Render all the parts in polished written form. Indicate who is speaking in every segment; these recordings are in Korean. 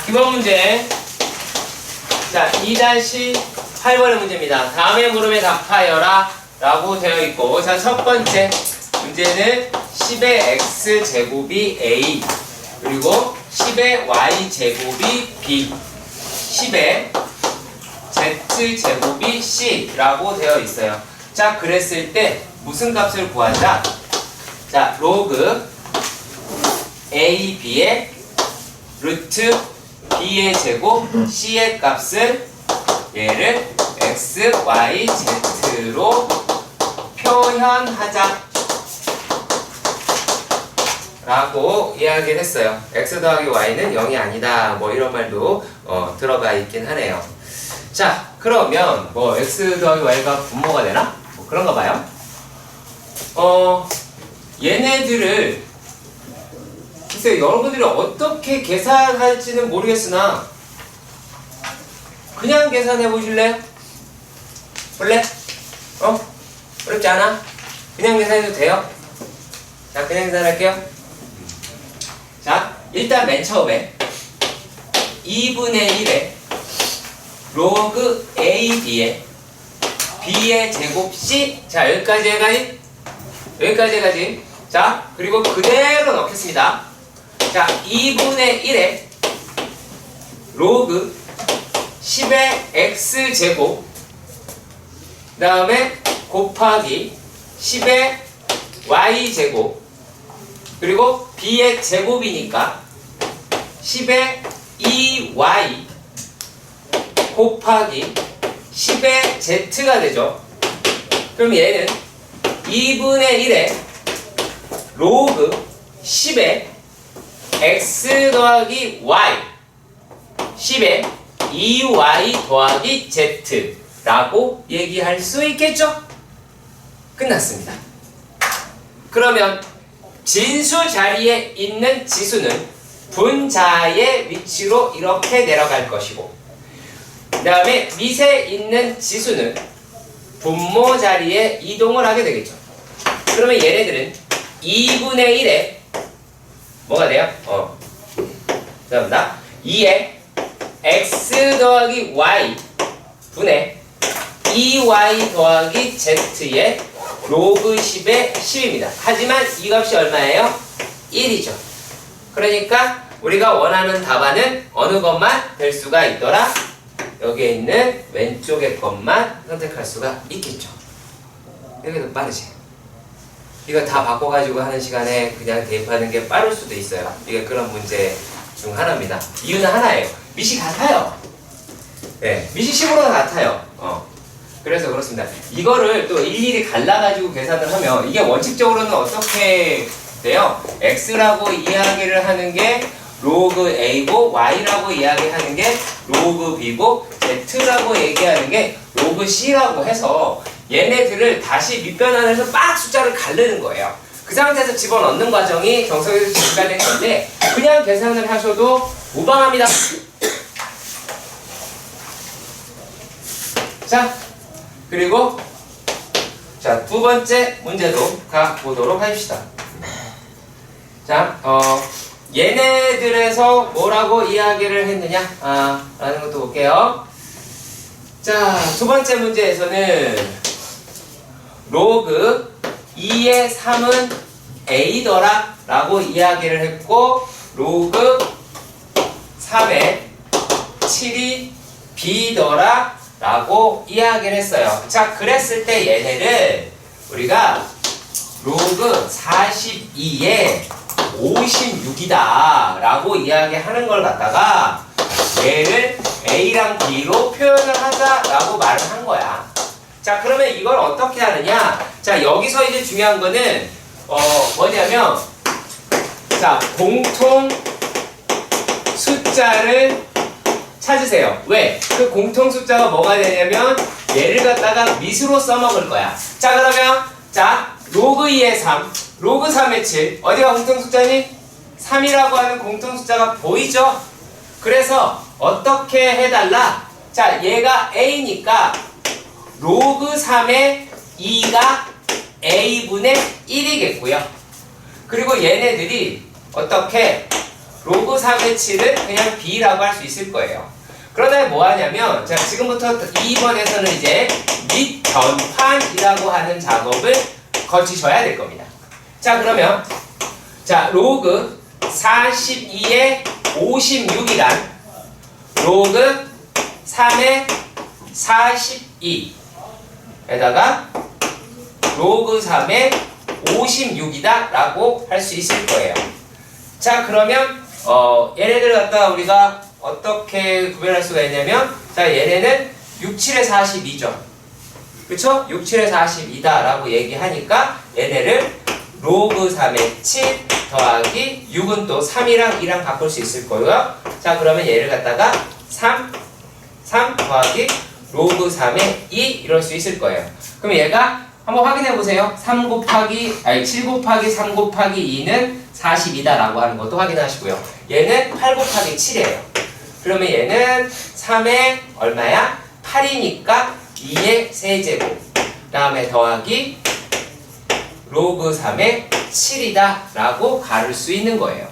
Speaker 1: 기본 문제. 자, 2-8번의 문제입니다. 다음의 물음에 답하여라 라고 되어 있고, 자, 첫 번째 문제는 10의 x제곱이 a, 그리고 10의 y제곱이 b, 10의 z제곱이 c 라고 되어 있어요. 자, 그랬을 때 무슨 값을 구하자? 자, 로그 a, b의 루트 b의 제곱 c의 값을 얘를 x, y, z로 표현하자 라고 이야기를 했어요. x 더하기 y는 0이 아니다, 뭐 이런 말도 들어가 있긴 하네요. 자, 그러면 뭐 x 더하기 y가 분모가 되나? 뭐 그런가 봐요. 얘네들을 글쎄요, 여러분들이 어떻게 계산할지는 모르겠으나 그냥 계산해 보실래요? 원래? 어렵지 않아? 그냥 계산해도 돼요? 자, 그냥 계산할게요. 자, 일단 맨 처음에 2분의 1에 로그 a, b에 b의 제곱 c. 자, 여기까지. 자, 그리고 그대로 넣겠습니다. 자, 2분의 1에 로그 10의 x제곱, 그 다음에 곱하기 10의 y제곱, 그리고 b의 제곱이니까 10의 2y 곱하기 10의 z가 되죠. 그럼 얘는 2분의 1에 로그 10의 x 더하기 y, 10에 2y 더하기 z 라고 얘기할 수 있겠죠? 끝났습니다. 그러면 진수 자리에 있는 지수는 분자의 위치로 이렇게 내려갈 것이고, 그 다음에 밑에 있는 지수는 분모 자리에 이동을 하게 되겠죠. 그러면 얘네들은 2분의 1에 뭐가 돼요? 죄송합니다. 2에 x 더하기 y 분의 2y 더하기 z의 로그 10의 10입니다. 하지만 이 값이 얼마예요? 1이죠. 그러니까 우리가 원하는 답안은 어느 것만 될 수가 있더라? 여기에 있는 왼쪽의 것만 선택할 수가 있겠죠. 이게 더 빠르지. 이거 다 바꿔가지고 하는 시간에 그냥 대입하는 게 빠를 수도 있어요. 이게 그런 문제 중 하나입니다. 이유는 하나예요. 밑이 같아요. 네, 밑이 10으로 같아요. 그래서 그렇습니다. 이거를 또 일일이 갈라가지고 계산을 하면 이게 원칙적으로는 어떻게 돼요? x라고 이야기를 하는 게 로그 a고, y라고 이야기하는 게 로그 b고, z라고 얘기하는 게 로그 c라고 해서 얘네들을 다시 밑변환해서 막 숫자를 가르는 거예요. 그 상태에서 집어넣는 과정이 경성에서 증가된 건데 그냥 계산을 하셔도 무방합니다. 자, 그리고 자, 두 번째 문제도 가보도록 합시다. 자, 얘네들에서 뭐라고 이야기를 했느냐 라는 것도 볼게요. 자, 두 번째 문제에서는 로그 2의 3은 a더라 라고 이야기를 했고, 로그 3의 7이 b더라 라고 이야기를 했어요. 자, 그랬을 때 얘네를 우리가 로그 42에 56이다 라고 이야기하는 걸 갖다가 얘를 a랑 b로 표현을 하자 라고 말을 한 거야. 자, 그러면 이걸 어떻게 하느냐? 자, 여기서 이제 중요한 거는 뭐냐면, 자, 공통 숫자를 찾으세요. 왜? 그 공통 숫자가 뭐가 되냐면 얘를 갖다가 밑으로 써먹을 거야. 자, 그러면 자, 로그 2의 3, 로그 3의 7, 어디가 공통 숫자니? 3이라고 하는 공통 숫자가 보이죠? 그래서 어떻게 해달라? 자, 얘가 a니까 로그 3의 2가 a분의 1이겠고요. 그리고 얘네들이 어떻게 로그 3의 7은 그냥 b라고 할 수 있을 거예요. 그러다 뭐 하냐면, 자, 지금부터 2번에서는 이제 밑변환이라고 하는 작업을 거치셔야 될 겁니다. 자, 그러면, 자, 로그 42의 56이란 로그 3의 42에다가 로그 3의 56이다 라고 할 수 있을 거예요. 자, 그러면 얘네들 갖다가 우리가 어떻게 구별할 수가 있냐면, 자, 얘네는 6, 7의 42죠. 그쵸? 6, 7의 42다 라고 얘기하니까 얘네를 로그 3의 7 더하기 6은 또 3이랑 2랑 바꿀 수 있을 거고요. 자, 그러면 얘를 갖다가 3 더하기 로그 3의 2 이럴 수 있을 거예요. 그럼 얘가 한번 확인해 보세요. 7 곱하기 3 곱하기 2는 42다 라고 하는 것도 확인하시고요. 얘는 8 곱하기 7이에요. 그러면 얘는 3의 얼마야? 8이니까 2의 세제곱 다음에 더하기 로그 3의 7이다 라고 가를 수 있는 거예요.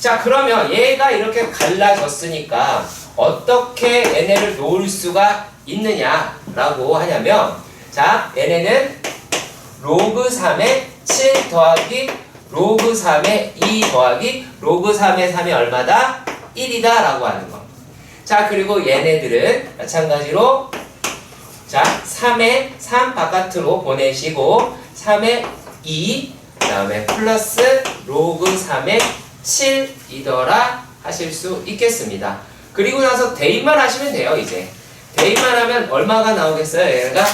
Speaker 1: 자, 그러면 얘가 이렇게 갈라졌으니까 어떻게 얘네를 놓을 수가 있느냐 라고 하냐면, 자, 얘네는 로그 3의 7 더하기 로그 3의 2 더하기 로그 3의 3이 얼마다? 1이다 라고 하는 거. 자, 그리고 얘네들은 마찬가지로, 자, 3의 3 바깥으로 보내시고 3의 2 그 다음에 플러스 로그 3의 7이더라 하실 수 있겠습니다. 그리고 나서 대입만 하시면 돼요. 이제 대입만 하면 얼마가 나오겠어요? 얘가,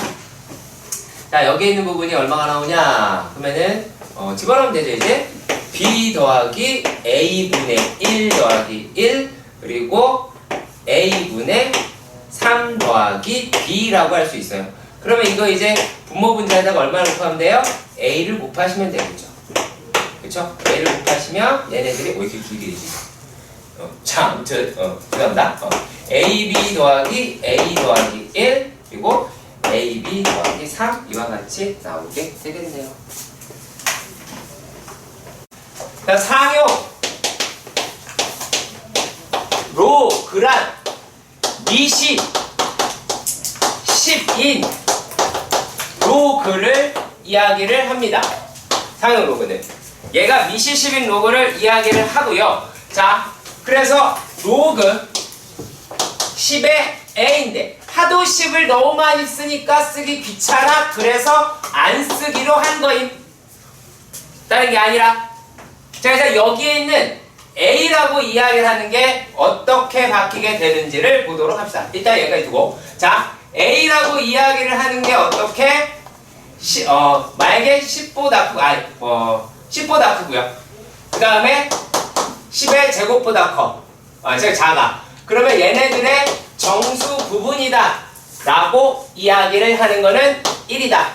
Speaker 1: 자, 여기 있는 부분이 얼마가 나오냐 그러면은 집어넣으면 되죠. 이제 b 더하기 a분의 1 더하기 1 그리고 a분의 3 더하기 b라고 할 수 있어요. 그러면 이거 이제 분모 분자에다가 얼마를 곱하면 돼요? a를 곱하시면 되겠죠. 그쵸? a를 곱하시면 얘네들이 왜 이렇게 길게 되지? 참, 죄송합니다. ab 더하기 a 더하기 1 그리고 ab 더하기 3 이와 같이 나오게 되겠네요. 자, 상용 로그란 미시 10인 로그를 이야기를 합니다. 상용 로그는 얘가 미시 10인 로그를 이야기를 하고요. 자, 그래서 로그 10의 a인데 하도 10을 너무 많이 쓰니까 쓰기 귀찮아. 그래서 안 쓰기로 한 거임. 다른 게 아니라, 자, 그래서 여기에 있는 a라고 이야기를 하는 게 어떻게 바뀌게 되는지를 보도록 합시다. 일단 여기까지 두고, 자, a라고 이야기를 하는 게 어떻게 만약에 10보다 크고 10보다 크고요. 그 다음에 10의 제곱보다 커. 제가 작아. 그러면 얘네들의 정수 부분이다 라고 이야기를 하는 거는 1이다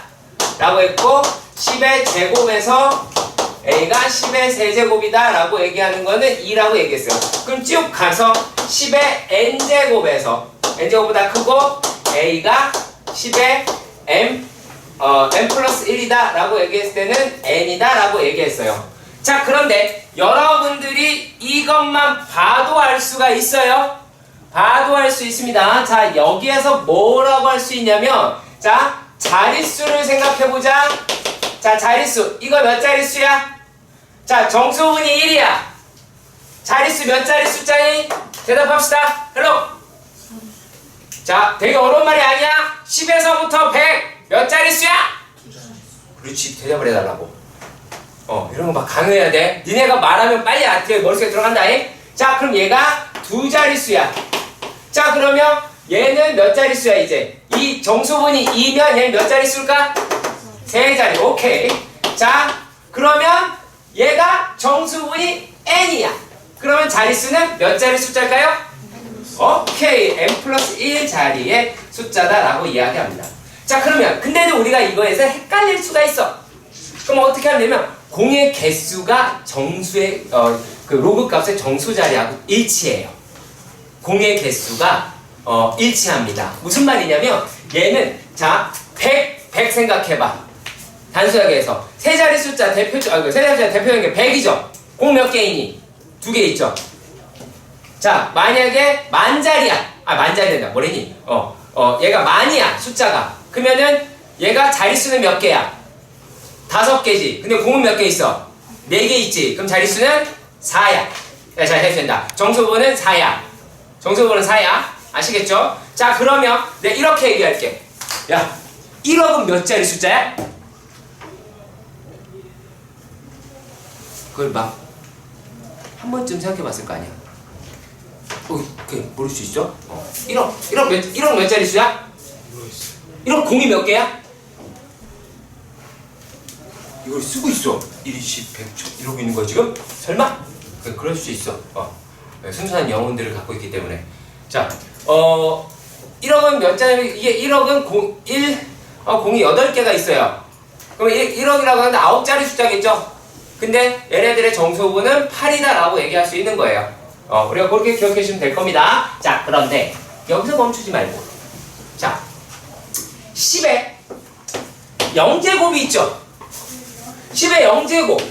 Speaker 1: 라고 했고, 10의 제곱에서 a가 10의 세제곱이다 라고 얘기하는 거는 2라고 얘기했어요. 그럼 쭉 가서 10의 n제곱에서 n제곱보다 크고 a가 10의 n 플러스 1이다 라고 얘기했을 때는 n이다 라고 얘기했어요. 자, 그런데 여러분들이 이것만 봐도 알 수가 있어요. 봐도 알 수 있습니다. 자, 여기에서 뭐라고 할 수 있냐면, 자, 자릿수를 생각해보자. 자, 자릿수. 이거 몇 자릿수야? 자, 정수분이 1이야. 자릿수 몇 자릿 숫자니? 대답합시다. 헬로. 자, 되게 어려운 말이 아니야. 10에서부터 100 몇 자릿수야? 그렇지, 대답을 해달라고. 이런 거 막 강요해야 돼. 니네가 말하면 빨리 머릿속에 들어간다. 자, 그럼 얘가 2자릿수야. 자, 그러면 얘는 몇 자릿수야? 이제 이 정수분이 2면 얘는 몇 자릿수일까? 3자리. 오케이. 자, 그러면 얘가 정수분이 n이야. 그러면 자릿수는 몇 자리 숫자일까요? 오케이. n 플러스 1 자리의 숫자다 라고 이야기합니다. 자, 그러면 근데도 우리가 이거에서 헷갈릴 수가 있어. 그럼 어떻게 하면 되면 공의 개수가 정수의 그 로그 값의 정수 자리하고 일치해요. 공의 개수가 일치합니다. 무슨 말이냐면 얘는, 자, 100 생각해봐. 단순하게 해서 세 자리 숫자 대표적 세 자리 숫자 대표적인 게 100이죠. 공 몇 개이니? 두 개 있죠. 자, 만약에 만자리야. 만자리다. 뭐래니? 얘가 만이야. 숫자가. 그러면은 얘가 자릿수는 몇 개야? 5개지. 근데 공은 몇 개 있어? 4개 있지. 그럼 자릿수는 4야. 자, 해도 된다. 정수부호는 4야. 정수부호는 4야. 아시겠죠? 자, 그러면 내가 이렇게 얘기할게. 야, 1억은 몇 자리 숫자야? 그걸 막 한 번쯤 생각해 봤을 거 아니야. 모를 수 있어? 1억 몇 자리 수야? 1억 공이 몇 개야? 이걸 쓰고 있어. 1, 10, 100, 1000 이러고 있는 거야 지금? 설마? 그럴 수 있어. 순수한 영혼들을 갖고 있기 때문에. 자, 1억은 몇 자리? 이게 1억은 공이 8개가 있어요. 그럼 1억이라고 하는데 9자리 숫자겠죠? 근데 얘네들의 정수부는 8이다라고 얘기할 수 있는 거예요. 우리가 그렇게 기억해 주시면 될 겁니다. 자, 그런데 여기서 멈추지 말고, 자, 10에 0제곱이 있죠? 10의 0제곱.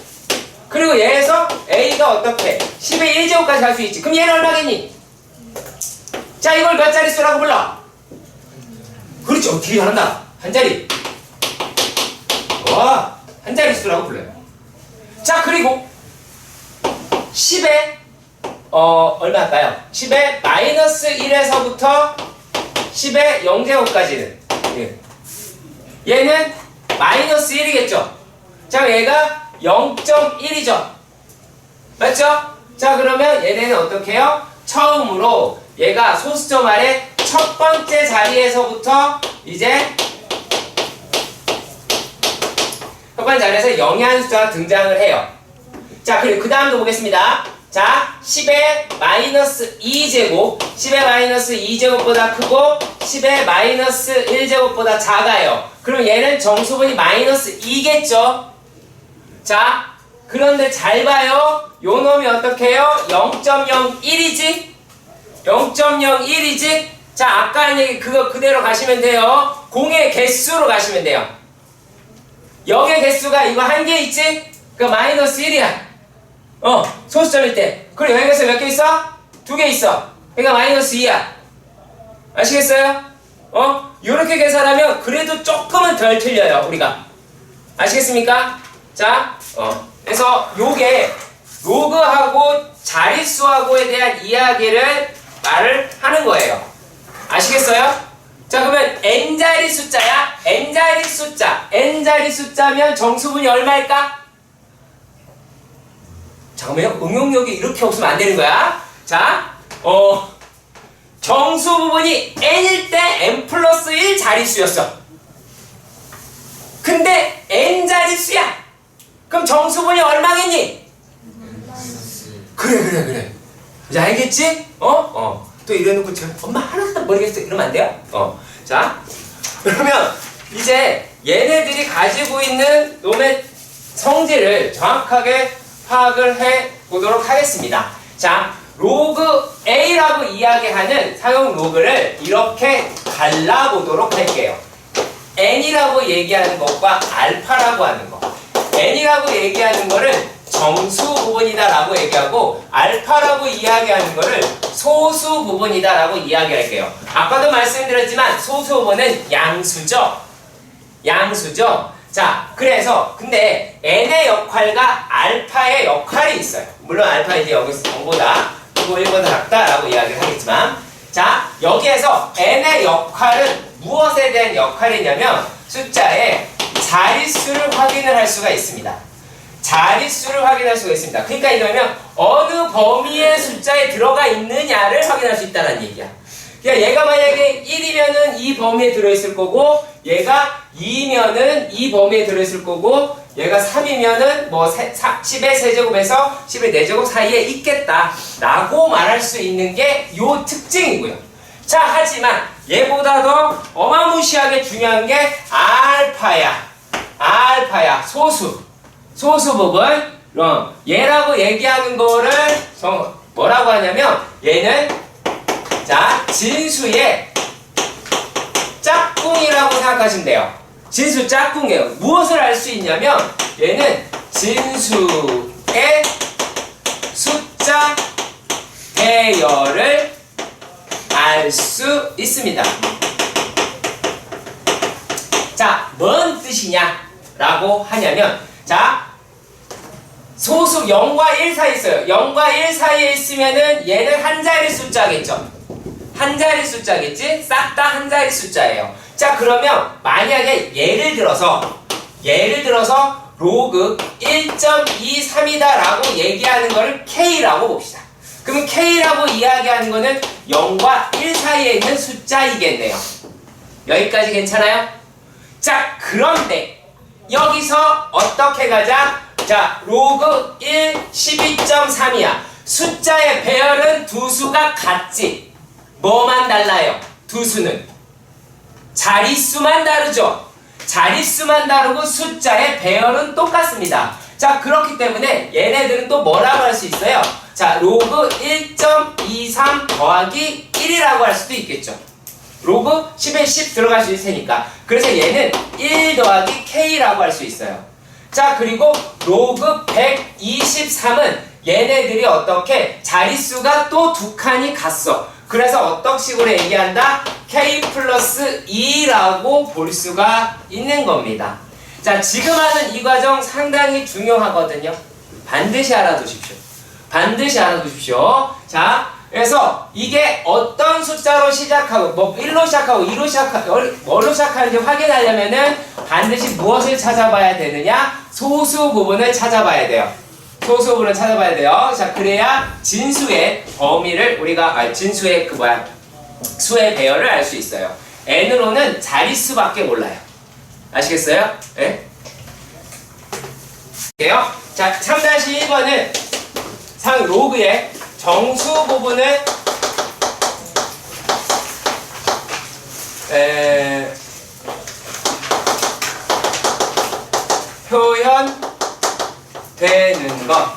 Speaker 1: 그리고 얘에서 A가 어떻게 10의 1제곱까지 갈 수 있지. 그럼 얘는 얼마겠니? 자, 이걸 몇 자릿수라고 불러? 그렇죠. 되게 잘한다. 한 자리. 와, 한 자릿수라고 불러요. 자, 그리고 10에 얼마 할까요? 10에 마이너스 1에서부터 10의 0제곱까지는 얘는 마이너스 1이겠죠? 자, 얘가 0.1이죠? 맞죠? 자, 그러면 얘네는 어떻게 해요? 처음으로 얘가 소수점 아래 첫 번째 자리에서부터 이제 첫 번째 자리에서 영이한 숫자가 등장을 해요. 자, 그리고 그 다음도 보겠습니다. 자, 10의 마이너스 2제곱, 10의 마이너스 2제곱보다 크고 10의 마이너스 1제곱보다 작아요. 그럼 얘는 정수분이 마이너스 2겠죠? 자, 그런데 잘 봐요. 요 놈이 어떻게 해요? 0.01이지? 0.01이지? 자, 아까 한 얘기 그거 그대로 가시면 돼요. 공의 개수로 가시면 돼요. 0의 개수가 이거 한 개 있지? 그 마이너스 1이야. 소수점일 때. 그리고 여기서 몇 개 있어? 2개 있어. 그러니까 마이너스 2야. 아시겠어요? 요렇게 계산하면 그래도 조금은 덜 틀려요, 우리가. 아시겠습니까? 자, 그래서 요게 로그하고 자릿수하고에 대한 이야기를 말을 하는 거예요. 아시겠어요? 자, 그러면 n자리 숫자야? n자리 숫자. n자리 숫자면 정수분이 얼마일까? 잠깐만요. 응용력이 이렇게 없으면 안 되는 거야. 자, 정수 부분이 n일 때 n 플러스 1 자릿수였어. 근데 n자릿수야. 그럼 정수분이 얼마겠니? 그래. 이제 알겠지? 또 이래놓고 제가 엄마 하나도 모르겠어 이러면 안 돼요? 자, 그러면 이제 얘네들이 가지고 있는 놈의 성질을 정확하게 파악을 해 보도록 하겠습니다. 자, 로그 A라고 이야기하는 사용 로그를 이렇게 갈라보도록 할게요. N이라고 얘기하는 것과 알파라고 하는 거. N이라고 얘기하는 거를 정수 부분이다 라고 얘기하고 알파라고 이야기하는 거를 소수 부분이다 라고 이야기할게요. 아까도 말씀드렸지만 소수 부분은 양수죠. 자, 그래서 근데 n의 역할과 알파의 역할이 있어요. 물론 알파 이제 여기서 0보다 그리고 1보다 작다라고 이야기를 하겠지만, 자, 여기에서 n의 역할은 무엇에 대한 역할이냐면 숫자의 자릿수를 확인을 할 수가 있습니다. 자릿수를 확인할 수가 있습니다. 그러니까 이러면 어느 범위의 숫자에 들어가 있느냐를 확인할 수 있다는 얘기야. 그러니까 얘가 만약에 1이면은 이 범위에 들어있을 거고, 얘가 2면은 이 범위에 들어있을 거고, 얘가 3이면은 뭐 10의 세제곱에서 10의 4제곱 사이에 있겠다 라고 말할 수 있는 게 요 특징이고요. 자, 하지만 얘보다 더 어마무시하게 중요한 게 알파야. 소수 부분. 얘라고 얘기하는 거를 뭐라고 하냐면, 얘는 자, 진수의 짝꿍이라고 생각하시면 돼요. 진수 짝꿍이에요. 무엇을 알 수 있냐면 얘는 진수의 숫자 숫자 배열을 알 수 있습니다. 자, 뭔 뜻이냐라고 하냐면, 자, 소수 0과 1 사이에 있어요. 0과 1 사이에 있으면은 얘는 한 자리 숫자겠죠. 한 자리 숫자겠지? 싹 다 한 자리 숫자예요. 자, 그러면 만약에 예를 들어서 로그 1.23이다 라고 얘기하는 거를 K라고 봅시다. 그러면 K라고 이야기하는 거는 0과 1 사이에 있는 숫자이겠네요. 여기까지 괜찮아요? 자, 그런데 여기서 어떻게 가자? 자, 로그 1, 12.3이야. 숫자의 배열은 두 수가 같지. 뭐만 달라요? 두 수는 자릿수만 다르죠. 자릿수만 다르고 숫자의 배열은 똑같습니다. 자, 그렇기 때문에 얘네들은 또 뭐라고 할 수 있어요? 자, 로그 1.23 더하기 1이라고 할 수도 있겠죠. 로그 10에 10 들어갈 수 있으니까. 그래서 얘는 1 더하기 K라고 할 수 있어요. 자, 그리고 로그 123은 얘네들이 어떻게 자릿수가 또 두 칸이 같어. 그래서 어떤 식으로 얘기한다? K 플러스 2라고 볼 수가 있는 겁니다. 자, 지금 하는 이 과정 상당히 중요하거든요. 반드시 알아두십시오. 반드시 알아두십시오. 자, 그래서 이게 어떤 숫자로 시작하고, 뭐 1로 시작하고 2로 시작하고 뭘로 시작하는지 확인하려면은 반드시 무엇을 찾아봐야 되느냐? 소수 부분을 찾아봐야 돼요. 소수 부분을 찾아봐야 돼요. 자, 그래야 진수의 범위를 우리가, 진수의 수의 배열을 알 수 있어요. n으로는 자릿수밖에 몰라요. 아시겠어요? 예? 네? 자, 3-1번은 상 로그의 정수 부분을 표현되는 것,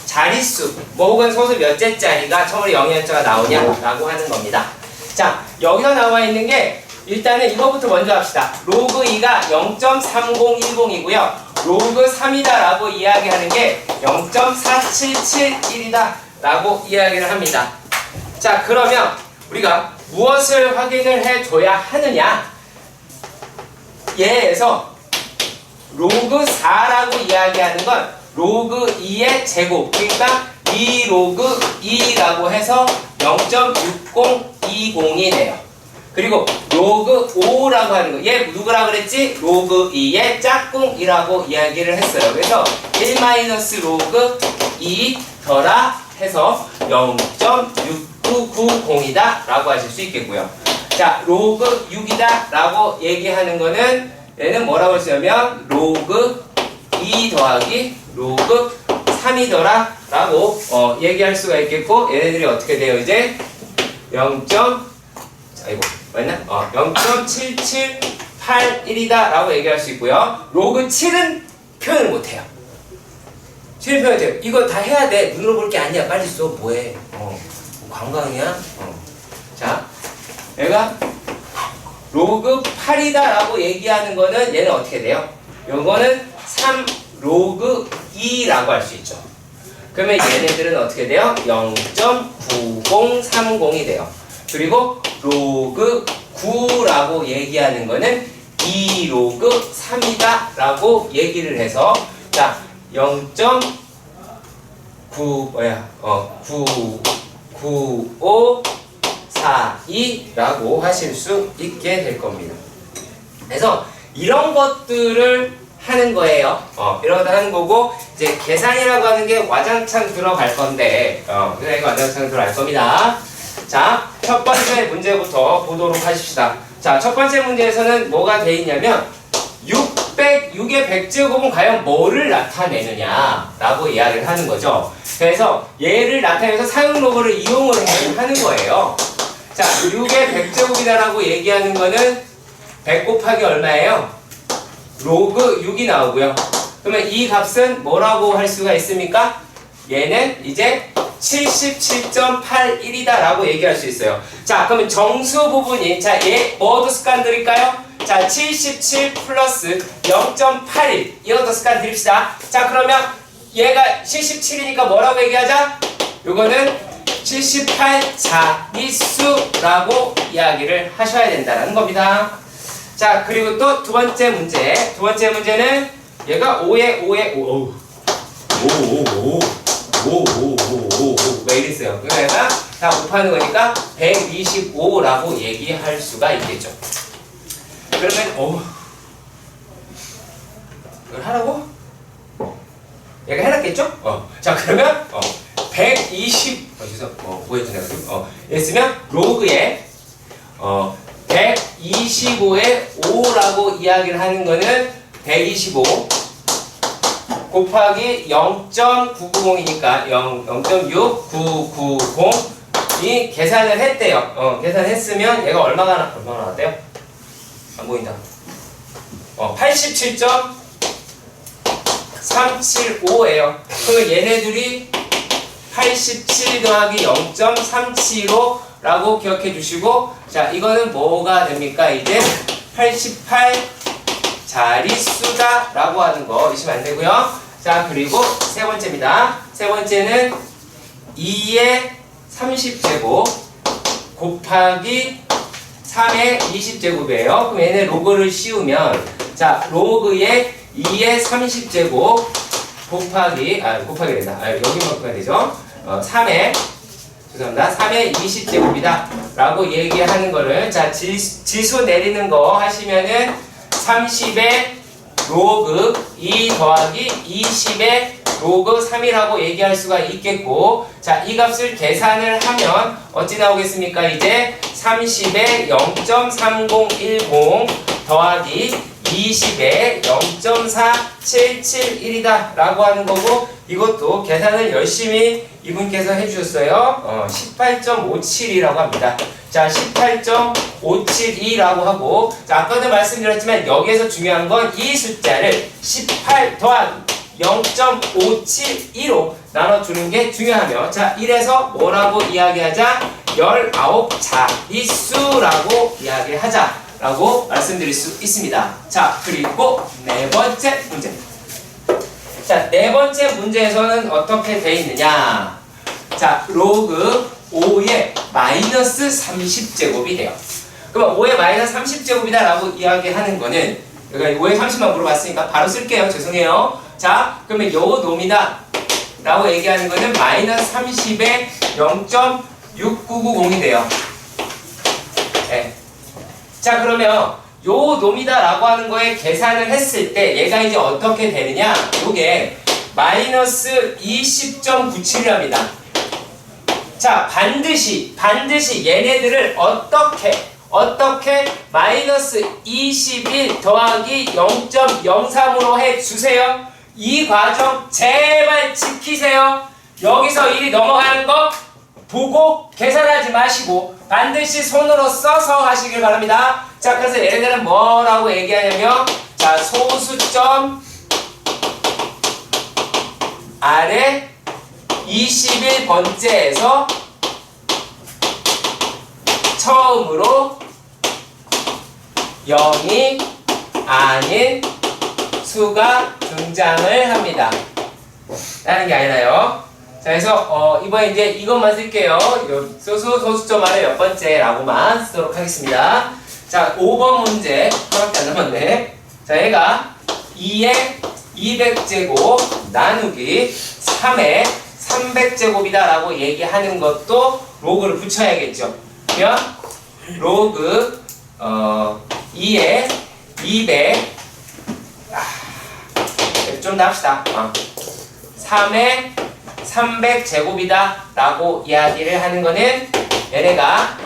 Speaker 1: 자릿수, 뭐 혹은 소수 몇째 자리가 처음으로 0연자가 나오냐라고 하는 겁니다. 자, 여기서 나와 있는 게 일단은 이거부터 먼저 합시다. 로그 2가 0.3010이고요. 로그 3이다 라고 이야기하는 게 0.4771이다 라고 이야기를 합니다. 자, 그러면 우리가 무엇을 확인을 해줘야 하느냐? 얘에서 로그 4라고 이야기하는 건 로그 2의 제곱, 그러니까 2 로그 2라고 해서 0.6020이 돼요. 그리고 로그 5라고 하는 거, 얘 누구라 그랬지? 로그 2의 짝꿍이라고 이야기를 했어요. 그래서 1 마이너스 로그 2 더라 해서 0.6990이다 라고 하실 수 있겠고요. 자, 로그 6이다 라고 얘기하는 거는 얘는 뭐라고 했냐면 로그 2 더하기 로그 3이더라 라고 얘기할 수가 있겠고, 얘네들이 어떻게 돼요? 이제 0.7781이다 라고 얘기할 수 있고요. 로그 7은 표현을 못해요. 7은 표현을 돼요. 이거 다 해야 돼. 눈으로 볼 게 아니야. 빨리 써. 뭐해? 관광이야? 자, 얘가 로그 8이다 라고 얘기하는 거는 얘는 어떻게 돼요? 요거는 3 로그 2라고 할 수 있죠. 그러면 얘네들은 어떻게 돼요? 0.9030이 돼요. 그리고 로그 9라고 얘기하는 거는 2 로그 3이다 라고 얘기를 해서, 자, 9542라고 하실 수 있게 될 겁니다. 그래서 이런 것들을 하는 거예요. 이런 것들 하는 거고, 이제 계산이라고 하는 게 와장창 들어갈 건데, 이거 와장창 들어갈 겁니다. 자, 첫 번째 문제부터 보도록 하십시다. 자, 첫 번째 문제에서는 뭐가 돼 있냐면, 606의 100제곱은 과연 뭐를 나타내느냐 라고 이야기를 하는 거죠. 그래서 얘를 나타내서 사용 로그를 이용을 하는 거예요. 자, 6의 100제곱이다 라고 얘기하는 거는 100 곱하기 얼마예요? 로그 6이 나오고요. 그러면 이 값은 뭐라고 할 수가 있습니까? 얘는 이제 77.81이다 라고 얘기할 수 있어요. 자, 그러면 정수 부분이, 자, 얘 뭐도 습관 드릴까요? 자, 77 플러스 0.81 이것도 습관 드립시다. 자, 그러면 얘가 77이니까 뭐라고 얘기하자? 요거는 78 자릿수라고 이야기를 하셔야 된다는 겁니다. 자, 그리고 또 두 번째 문제. 두 번째 문제는 얘가 5에 5에 5. 왜 이랬어요? 그러니까 얘가 다 곱하는 거니까 125라고 얘기할 수가 있겠죠. 그러면 이걸 하라고? 얘가 해놨겠죠? 자, 그러면 120 뭐였지 했으면 로그에 125에 5라고 이야기를 하는 거는 125 곱하기 0.990이니까 0.6990이 계산을 했대요. 계산했으면 얘가 얼마나 나왔대요? 안 보인다. 87.375예요. 그러면 얘네들이 87 더하기 0.375라고 기억해 주시고, 자, 이거는 뭐가 됩니까? 이제 88 자릿수다 라고 하는 거 잊으면 안 되고요. 자, 그리고 세 번째입니다. 세 번째는 2의 30제곱 곱하기 3의 20제곱이에요. 그럼 얘네 로그를 씌우면, 자, 로그의 2의 30제곱 곱하기 된다. 여기만 곱해야 되죠. 3의 20제곱이다 라고 얘기하는 거를, 자, 지수 내리는 거 하시면은 30의 로그 2 더하기 20의 로그 3이라고 얘기할 수가 있겠고, 자, 이 값을 계산을 하면 어찌 나오겠습니까? 이제 30의 0.3010 더하기 20의 0.4771이다 라고 하는 거고, 이것도 계산을 열심히 이분께서 해주셨어요. 18.57이라고 합니다. 자, 18.572라고 하고, 자, 아까도 말씀드렸지만 여기에서 중요한 건 이 숫자를 18 더하기 0.572로 나눠주는 게 중요하며, 자, 이래서 뭐라고 이야기하자? 19 자릿수라고 이야기하자 라고 말씀드릴 수 있습니다. 자, 그리고 네 번째 문제. 자, 네 번째 문제에서는 어떻게 돼 있느냐? 자, 로그 5의 마이너스 30제곱이 돼요. 그럼 5의 마이너스 30제곱이다 라고 이야기하는 거는, 여기가 5의 30만 물어봤으니까 바로 쓸게요. 죄송해요. 자, 그러면 요 놈이다 라고 얘기하는 거는 마이너스 30의 0.6990이 돼요. 네. 자, 그러면 요 놈이다 라고 하는 거에 계산을 했을 때 얘가 이제 어떻게 되느냐? 요게 마이너스 20.97이랍니다. 자, 반드시 얘네들을 어떻게 마이너스 21 더하기 0.03으로 해주세요. 이 과정 제발 지키세요. 여기서 일이 넘어가는 거 보고 계산하지 마시고 반드시 손으로 써서 하시길 바랍니다. 자, 그래서 얘네들은 뭐라고 얘기하냐면, 자, 소수점 아래 21번째에서 처음으로 0이 아닌 수가 등장을 합니다 라는 게 아니라요. 자, 그래서 이번에 이제 이것만 쓸게요. 소수점 아래 몇 번째라고만 쓰도록 하겠습니다. 자, 5번 문제 하나밖에 안 남았네. 자, 얘가 2의 200제곱 나누기 3의 300제곱이다 라고 얘기하는 것도 로그를 붙여야겠죠. 그러면 로그 2의 200 좀 더 합시다. 3의 300제곱이다 라고 이야기를 하는 거는 얘네가,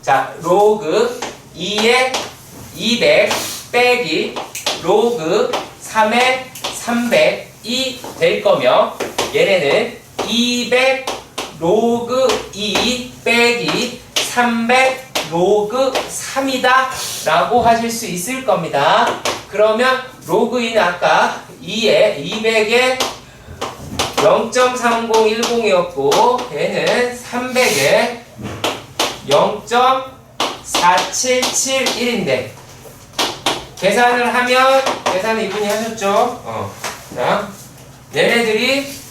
Speaker 1: 자, 로그 2의 200 빼기 로그 3의 300이 될 거며, 얘네는 200 로그 2 빼기 300 로그 3이다 라고 하실 수 있을 겁니다. 그러면 로그 2는 아까 200에 0.3010이었고 얘는 300에 0.4771인데 계산을 하면, 계산을 이분이 하셨죠? 자, 얘네들이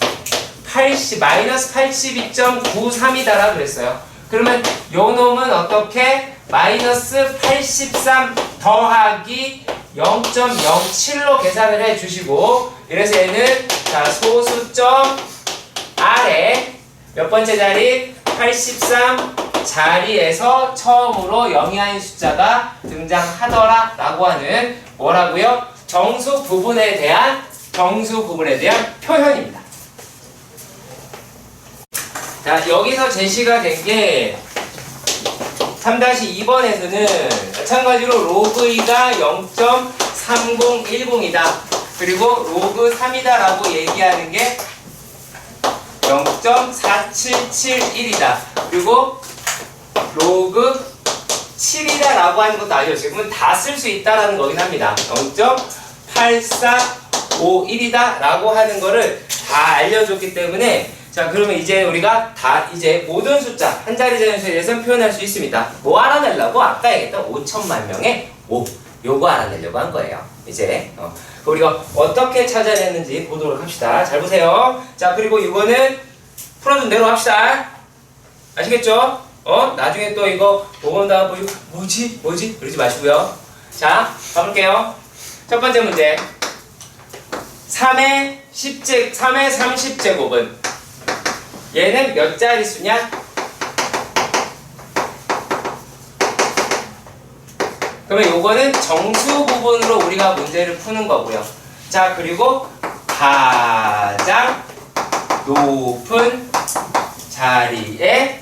Speaker 1: 마이너스 82.93이다라고 그랬어요. 그러면 요 놈은 어떻게? 마이너스 83 더하기 0.07로 계산을 해 주시고, 이래서 얘는 자 소수점 아래 몇 번째 자리? 83 자리에서 처음으로 영이하인 숫자가 등장하더라 라고 하는 뭐라고요? 정수 부분에 대한 표현입니다. 자, 여기서 제시가 된 게 3-2번에서는 마찬가지로 로그 2가 0.3010이다. 그리고 로그 3이다 라고 얘기하는 게 0.4771이다. 그리고 로그 7이다 라고 하는 것도 알려줬어요. 그러면 다 쓸 수 있다라는 거긴 합니다. 0.8451이다 라고 하는 거를 다 알려줬기 때문에, 자 그러면 이제 우리가 다 이제 모든 숫자 한 자리 자연수에 대해서 표현할 수 있습니다. 뭐 알아내려고? 아까 얘기했던 5천만 명의 5 요거 알아내려고 한 거예요. 이제 우리가 어떻게 찾아냈는지 보도록 합시다. 잘 보세요. 자 그리고 이거는 풀어준 대로 합시다. 아시겠죠? 나중에 또 이거 보고 나면 보시고 뭐지? 그러지 마시고요. 자 가볼게요. 첫 번째 문제. 3의 30제곱은 얘는 몇 자릿수냐? 그러면 요거는 정수 부분으로 우리가 문제를 푸는 거고요. 자 그리고 가장 높은 자리의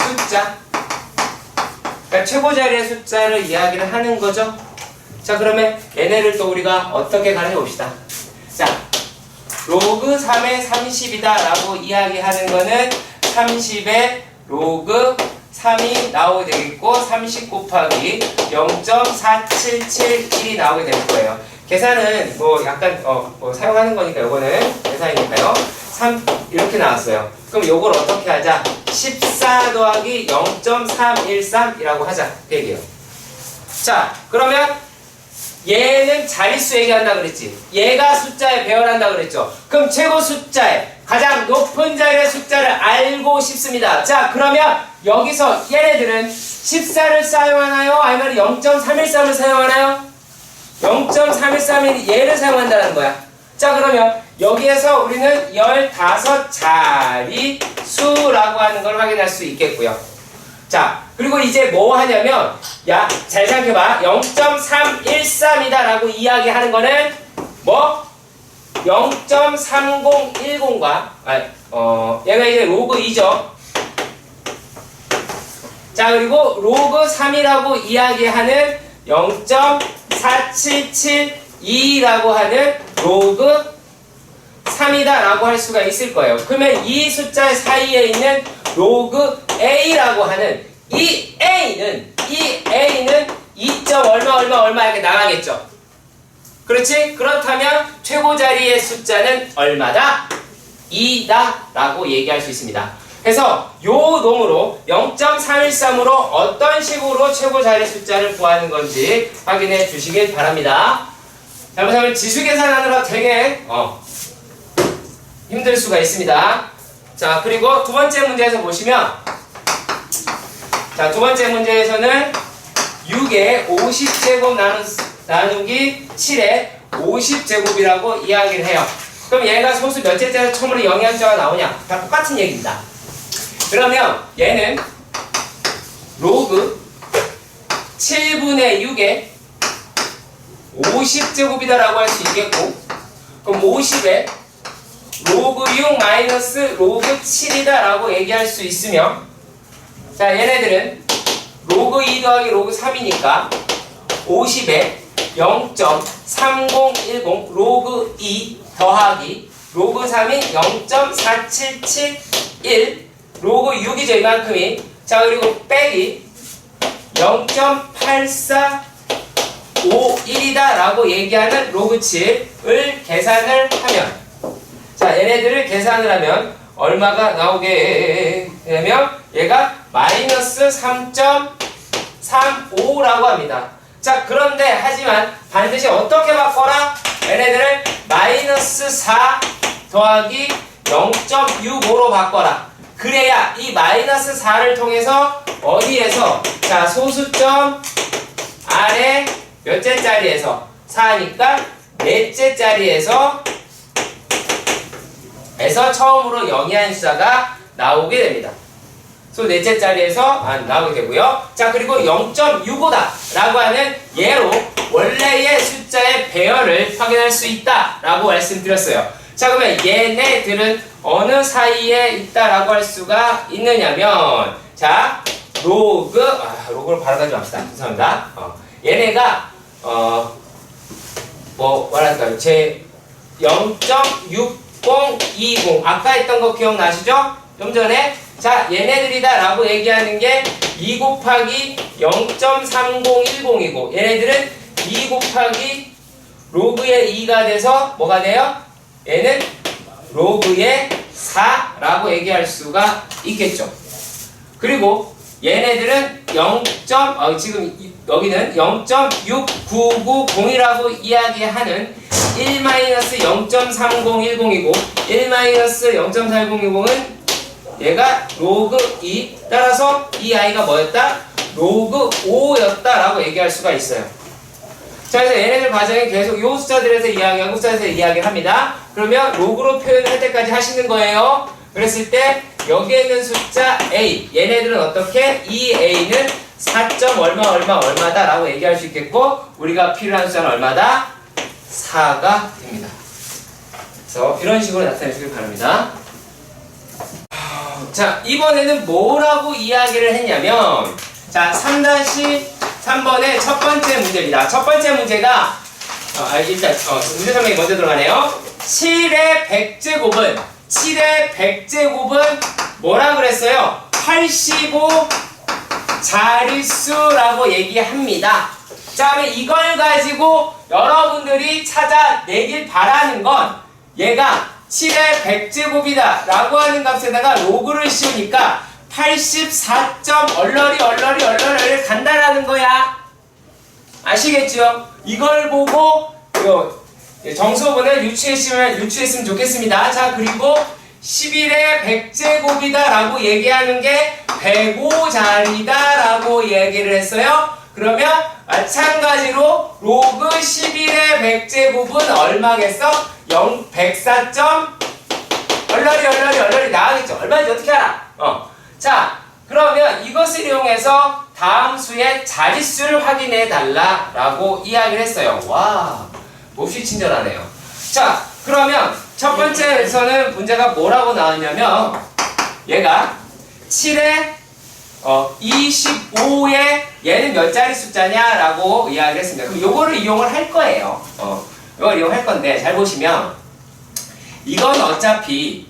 Speaker 1: 숫자, 그러니까 최고 자리의 숫자를 이야기를 하는 거죠. 자 그러면 얘네를 또 우리가 어떻게 가르쳐 봅시다. 자 로그 3의 30이다 라고 이야기하는 거는 30의 로그 3이 나오게 되겠고 30 곱하기 0.4771이 나오게 될 거예요. 계산은 뭐 약간 뭐 사용하는 거니까 요거는 계산이니까요. 3 이렇게 나왔어요. 그럼 요걸 어떻게 하자? 14 더하기 0.313이라고 하자. 그 얘기예요. 자 그러면 얘는 자릿수 얘기한다 그랬지. 얘가 숫자에 배열한다 그랬죠. 그럼 최고 숫자에 가장 높은 자리의 숫자를 알고 싶습니다. 자 그러면 여기서 얘네들은 14를 사용하나요? 아니면 0.313을 사용하나요? 0.313이 얘를 사용한다는 거야. 자 그러면 여기에서 우리는 15자리 수라고 하는 걸 확인할 수 있겠고요. 자 그리고 이제 뭐 하냐면 야 잘 생각해봐. 0.313이다 라고 이야기하는 거는 뭐 0.3010과 얘가 이제 로그 2죠. 자 그리고 로그 3이라고 이야기하는 0.4772라고 하는 로그 3이다 라고 할 수가 있을 거예요. 그러면 이 숫자 사이에 있는 로그 A라고 하는 이 A는 2. 얼마 이렇게 나가겠죠. 그렇지? 그렇다면 최고 자리의 숫자는 얼마다? 2다 라고 얘기할 수 있습니다. 그래서 요 놈으로 0.313으로 어떤 식으로 최고 자리 숫자를 구하는 건지 확인해 주시길 바랍니다. 잘못하면 지수 계산하느라 되게 힘들 수가 있습니다. 자 그리고 두 번째 문제에서 보시면, 자 두 번째 문제에서는 6의 50제곱 나누기 7의 50제곱이라고 이야기를 해요. 그럼 얘가 소수 몇째째에서 처음으로 영의한자가 나오냐? 다 똑같은 얘기입니다. 그러면 얘는 로그 7분의 6의 50제곱이다 라고 할 수 있겠고, 그럼 50에 로그 6 마이너스 로그 7이다 라고 얘기할 수 있으며, 자 얘네들은 로그 2 더하기 로그 3이니까 50에 0.3010 로그 2 더하기 로그 3이 0.4771 로그 6이죠 이만큼이. 자 그리고 빼기 0.8451이다 라고 얘기하는 로그 7을 계산을 하면, 자 얘네들을 계산을 하면 얼마가 나오게 되면 얘가 마이너스 3.35라고 합니다. 자 그런데 하지만 반드시 어떻게 바꿔라? 얘네들을 마이너스 4 더하기 0.65로 바꿔라. 그래야 이 마이너스 4를 통해서 어디에서 자 소수점 아래 몇째 자리에서 4니까 넷째 자리에서 처음으로 영이한 숫자가 나오게 됩니다. 그래서 넷째 자리에서 나오게 되고요. 자 그리고 0.65다 라고 하는 예로 원래의 숫자의 배열을 확인할 수 있다 라고 말씀드렸어요. 자 그러면 얘네들은 어느 사이에 있다라고 할 수가 있느냐면 자 로그를 바로 가지 맙시다. 죄송합니다. 얘네가 뭐랄까요 제 0.6020 아까 했던 거 기억나시죠? 좀 전에 자 얘네들이다 라고 얘기하는 게 2 곱하기 0.3010이고 얘네들은 2 곱하기 로그의 2가 돼서 뭐가 돼요? 얘는 로그의 4라고 얘기할 수가 있겠죠. 그리고 얘네들은 지금 여기는 0.6990이라고 이야기하는 1-0.3010이고 1-0.4010은 얘가 로그 2 따라서 이 아이가 뭐였다? 로그 5였다라고 얘기할 수가 있어요. 자, 그래서 얘네들 과정이 계속 요 숫자들에서 이야기하고 숫자에서 이야기를 합니다. 그러면 로그로 표현할 때까지 하시는 거예요. 그랬을 때 여기에 있는 숫자 A 얘네들은 어떻게? 이 A는 4. 얼마다 라고 얘기할 수 있겠고 우리가 필요한 숫자는 얼마다? 4가 됩니다. 그래서 이런 식으로 나타내 주길 바랍니다. 자 이번에는 뭐라고 이야기를 했냐면 자 3-3번의 첫 번째 문제입니다. 첫 번째 문제가 일단 문제 설명이 먼저 들어가네요. 7의 100제곱은 뭐라 그랬어요? 85 자릿수라고 얘기합니다. 자 그러면 이걸 가지고 여러분들이 찾아내길 바라는 건 얘가 7의 100제곱이다 라고 하는 값에다가 로그를 씌우니까 84. 얼러리 간다라는 거야. 아시겠죠? 이걸 보고 정수분을 유추했으면 좋겠습니다. 자 그리고 11의 100제곱이다 라고 얘기하는 게 105자리다 라고 얘기를 했어요. 그러면 마찬가지로 로그 11의 100제곱은 얼마겠어? 104. 얼러리 나가겠죠? 얼마인지 어떻게 알아? 자 그러면 이것을 이용해서 다음 수의 자릿수를 확인해 달라 라고 이야기를 했어요. 와 몹시 친절하네요. 자 그러면 첫 번째에서는 문제가 뭐라고 나왔냐면 얘가 7에 25에 얘는 몇 자리 숫자냐 라고 이야기를 했습니다. 그럼 요거를 이용을 할 거예요. 이걸 이용할 건데 잘 보시면 이건 어차피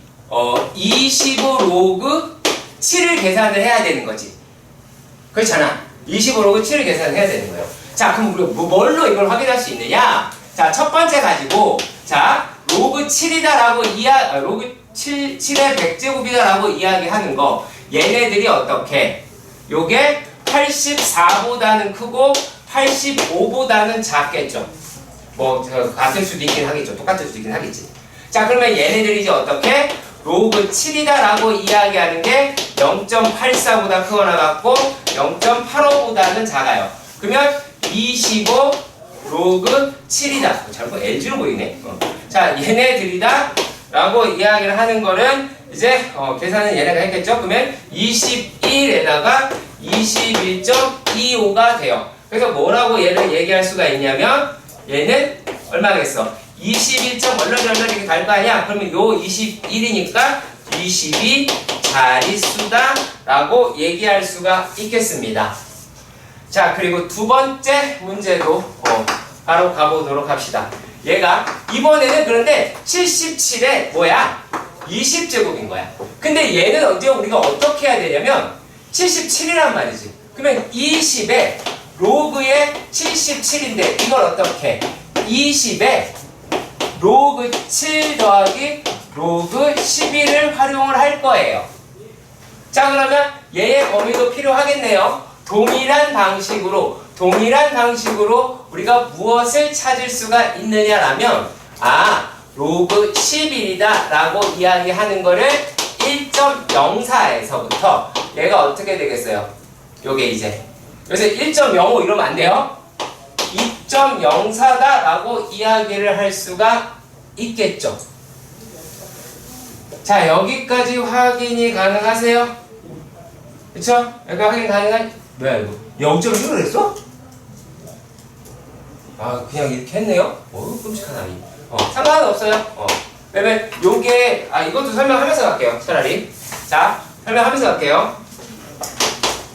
Speaker 1: 25 로그 7을 계산을 해야 되는 거지. 그렇잖아. 25 로그 7을 계산을 해야 되는 거예요. 자 그럼 우리가 뭘로 이걸 확인할 수 있느냐? 자 첫 번째 가지고 자 로그 7이다라고 로그 7의 100제곱이다라고 이야기하는 거 얘네들이 어떻게? 요게 84보다는 크고 85보다는 작겠죠. 같을 수도 있긴 하겠죠. 똑같을 수도 있긴 하겠지. 자 그러면 얘네들이 이제 어떻게? 로그 7이다라고 이야기하는 게 0.84보다 크거나 같고 0.85보다는 작아요. 그러면 25 로그 7이다. 잘못 LG로 보이네. 자 얘네들이다 라고 이야기를 하는 거는 이제 계산은 얘네가 했겠죠. 그러면 21에다가 21.25가 돼요. 그래서 뭐라고 얘를 얘기할 수가 있냐면 얘는 얼마겠어? 21. 얼러리 이렇게 갈 거 아니야? 그러면 요 21이니까 22 자릿수다 라고 얘기할 수가 있겠습니다. 자 그리고 두 번째 문제도 바로 가보도록 합시다. 얘가 이번에는 그런데 77에 뭐야? 20제곱인 거야. 근데 얘는 이제 우리가 어떻게 해야 되냐면 77이란 말이지. 그러면 20에 로그에 77인데 이걸 어떻게? 20에 로그 7 더하기 로그 11을 활용을 할 거예요. 자 그러면 얘의 범위도 필요하겠네요. 동일한 방식으로 우리가 무엇을 찾을 수가 있느냐라면 로그 11이다 라고 이야기하는 거를 1.04에서부터 얘가 어떻게 되겠어요? 요게 이제 여기서 1.05 이러면 안 돼요. 2.04다 라고 이야기를 할 수가 있겠죠. 자, 여기까지 확인이 가능하세요? 그쵸? 여기 확인 가능한? 뭐야 이거? 0.1을 했어? 아, 그냥 이렇게 했네요? 끔찍한 아이. 상관은 없어요. 왜냐면 요게 이것도 설명하면서 갈게요. 차라리. 자, 설명하면서 갈게요.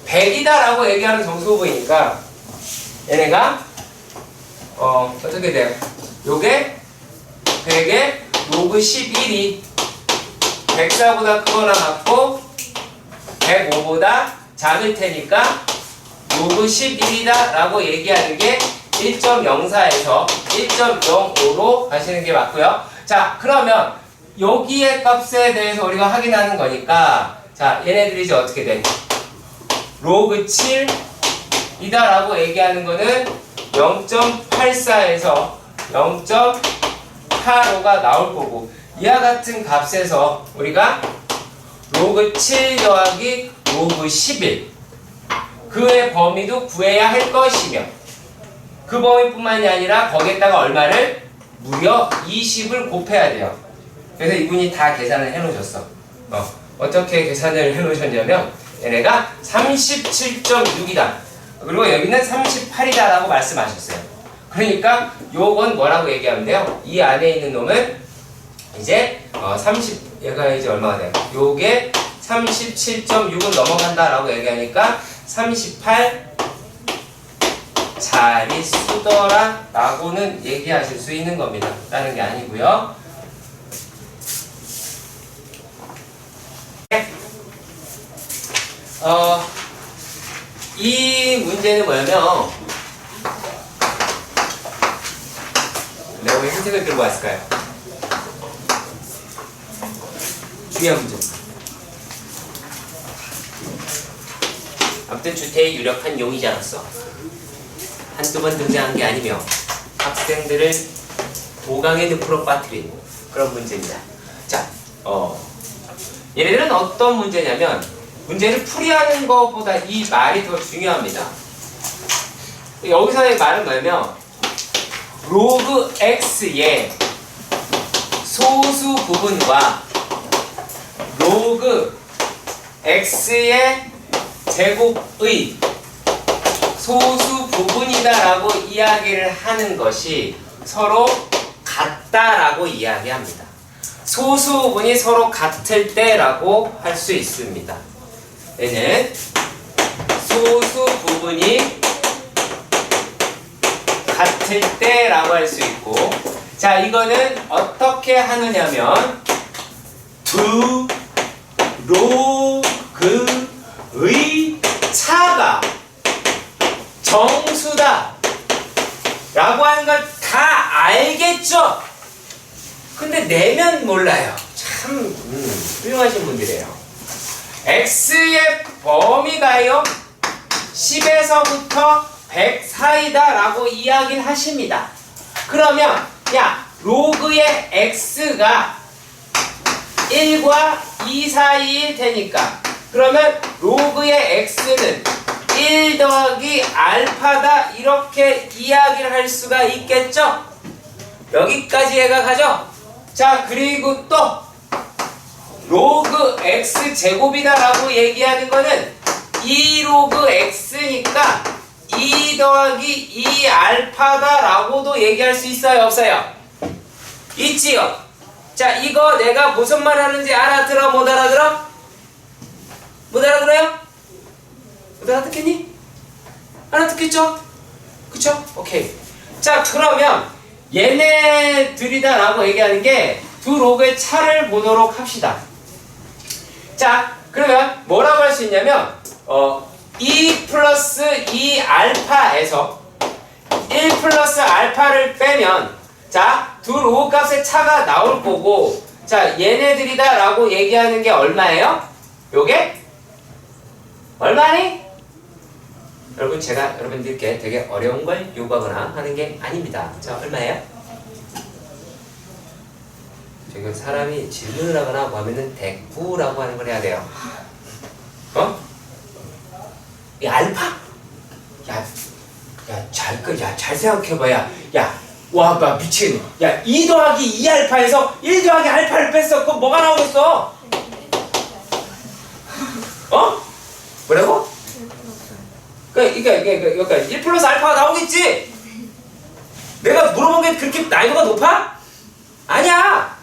Speaker 1: 100이다 라고 얘기하는 정수부호니까 얘네가 어떻게 돼요? 요게 100에 로그 11이 104보다 크거나 같고 105보다 작을 테니까 로그 11이다 라고 얘기하는 게 1.04에서 1.05로 가시는 게 맞고요. 자, 그러면 여기의 값에 대해서 우리가 확인하는 거니까 자, 얘네들이 이제 어떻게 돼? 로그 7이다 라고 얘기하는 거는 0.84에서 0.85가 나올 거고 이와 같은 값에서 우리가 로그 7 더하기 로그 11 그의 범위도 구해야 할 것이며 그 범위뿐만이 아니라 거기에다가 얼마를? 무려 20을 곱해야 돼요. 그래서 이분이 다 계산을 해놓으셨어. 어떻게 계산을 해놓으셨냐면 얘네가 37.6이다. 그리고 여기는 38이다 라고 말씀하셨어요. 그러니까 요건 뭐라고 얘기하면 돼요? 이 안에 있는 놈은 이제 얘가 이제 얼마가 돼요? 요게 37.6은 넘어간다 라고 얘기하니까 38 자리 쓰더라 라고는 얘기하실 수 있는 겁니다. 다른 게 아니고요. 이 문제는 뭐냐면 내가 왜 흰색을 들고 왔을까요? 중요한 문제. 아무튼 주태의 유력한 용이지 않았어. 한두 번 등장한 게 아니며 학생들을 도강의 늪으로 빠뜨린 그런 문제입니다. 자, 얘네들은 어떤 문제냐면 문제를 풀이하는 것보다 이 말이 더 중요합니다. 여기서의 말은 뭐냐면 로그 x의 소수 부분과 로그 x의 제곱의 소수 부분이다라고 이야기를 하는 것이 서로 같다라고 이야기합니다. 소수 부분이 서로 같을 때라고 할 수 있습니다. 얘는 소수 부분이 같을 때라고 할 수 있고, 자, 이거는 어떻게 하느냐면 두 로그의 차가 정수다 라고 하는 걸 다 알겠죠? 근데 내면 몰라요. 참 훌륭하신 분들이에요. x의 범위가요 10에서부터 100 사이다 라고 이야기를 하십니다. 그러면 야, 로그의 x가 1과 2 사이일 테니까 그러면 로그의 x는 1 더하기 알파다 이렇게 이야기를 할 수가 있겠죠? 여기까지 얘가 가죠? 자, 그리고 또 로그 x 제곱이다 라고 얘기하는 거는 2 로그 x니까 2 더하기 2 알파다 라고도 얘기할 수 있어요? 없어요? 있지요? 자, 이거 내가 무슨 말 하는지 알아들어? 못 알아들어? 못 알아들어요? 못 알아듣겠니? 알아듣겠죠? 그쵸? 오케이. 자, 그러면 얘네들이다 라고 얘기하는 게 두 로그의 차를 보도록 합시다. 자, 그러면 뭐라고 할 수 있냐면 2 플러스 2 알파에서 1 플러스 알파를 빼면 자, 두 로그 값의 차가 나올 거고, 자, 얘네들이다 라고 얘기하는 게 얼마예요? 요게 얼마니? 여러분, 제가 여러분들께 되게 어려운 걸 요구하거나 하는 게 아닙니다. 자, 얼마예요? 지금 사람이 질문을 하거나 뭐 하면은 대꾸라고 하는 걸 해야 돼요. 어? 이 알파? 잘 생각해봐. 와, 나 미친. 2 더하기 2 알파에서 1 더하기 알파를 뺐어. 그럼 뭐가 나오겠어? 어? 뭐라고? 그러니까 1 플러스 알파가 나오겠지? 내가 물어본 게 그렇게 난이도가 높아? 아니야!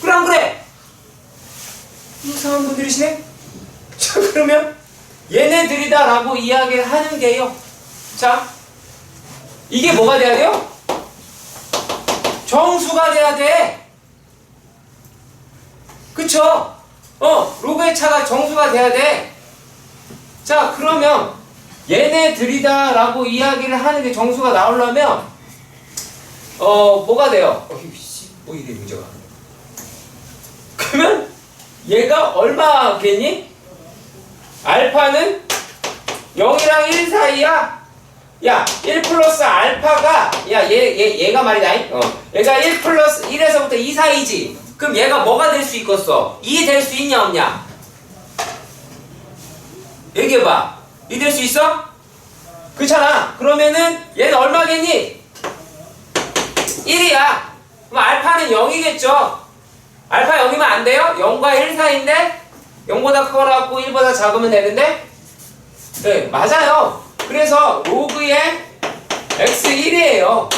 Speaker 1: 그래, 안 그래? 이상한 분들이시네? 자, 그러면 얘네들이다 라고 이야기를 하는 게요. 자, 이게 뭐가 돼야 돼요? 정수가 돼야 돼. 그쵸? 로그의 차가 정수가 돼야 돼. 자, 그러면 얘네들이다 라고 이야기를 하는 게 정수가 나오려면 뭐가 돼요? 뭐 이래 문제가. 그러면 얘가 얼마겠니? 알파는 0이랑 1 사이야. 1 플러스 알파가 얘가 말이다. 얘가 1 플러스 1에서부터 2 사이지. 그럼 얘가 뭐가 될 수 있겠어? 2 될 수 있냐 없냐? 얘기해봐. 2 될 수 있어? 그렇잖아. 그러면은 얘는 얼마겠니? 1이야. 그럼 알파는 0이겠죠? 알파 0이면 안 돼요? 0과 1 사이인데 0보다 크거나 1보다 작으면 되는데? 네, 맞아요. 그래서 로그의 x1이에요.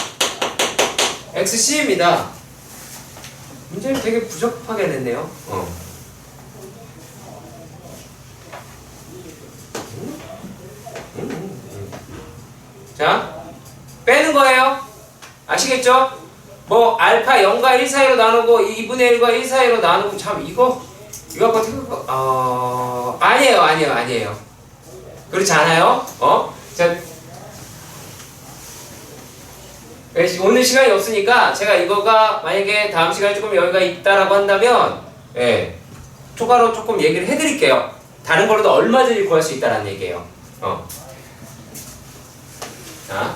Speaker 1: xc입니다. 문제를 되게 부적합하게 냈네요. 자, 빼는 거예요. 아시겠죠? 뭐 알파 0과 1 사이로 나누고 2분의 1과 1 사이로 나누고 참 이거 갖고 아니에요. 그렇지 않아요? 자, 오늘 시간이 없으니까 제가 이거가 만약에 다음 시간에 조금 여유가 있다라고 한다면 추가로 조금 얘기를 해드릴게요. 다른 거로도 얼마든지 구할 수 있다라는 얘기예요. 자.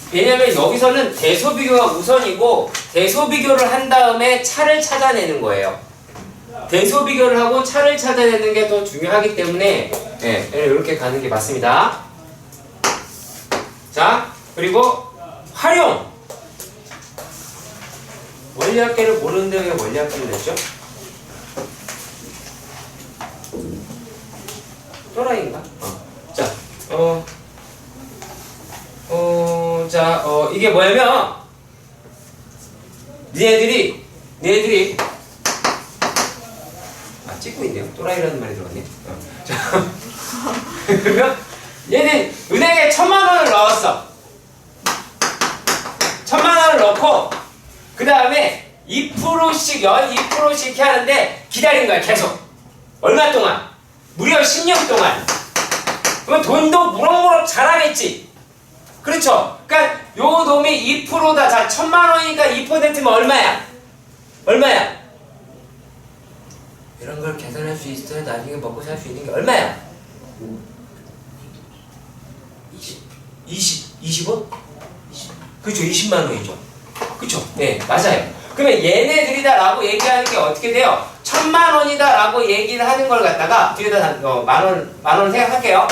Speaker 1: 왜냐면 여기서는 대소비교가 우선이고 대소비교를 한 다음에 차를 찾아내는 거예요. 대소비교를 하고 차를 찾아내는 게 더 중요하기 때문에 이렇게 가는 게 맞습니다. 자, 그리고 활용! 원리학계를 모르는데 왜 원리학계를 냈죠? 또라이인가? 이게 뭐냐면 니네들이 찍고 있네요. 또라이라는 말이 들어갔네. 자, 그러면 얘는 은행에 1000만 원을 넣었어. 1000만 원을 넣고 그 다음에 2%씩 연 2%씩 이렇게 하는데 기다리는 거야. 계속. 얼마 동안? 무려 10년 동안. 그러면 돈도 무럭무럭 자라겠지. 그렇죠? 그러니까 요 놈이 2%다. 자, 1000만 원이니까 2%면 얼마야? 이런 걸 계산할 수 있어야 나중에 먹고 살 수 있는 게 얼마야? 20원? 그렇죠. 20만 원이죠. 그렇죠. 네, 맞아요. 그러면 얘네들이다 라고 얘기하는 게 어떻게 돼요? 1000만 원이다 라고 얘기를 하는 걸 갖다가 뒤에다 만 원 생각할게요.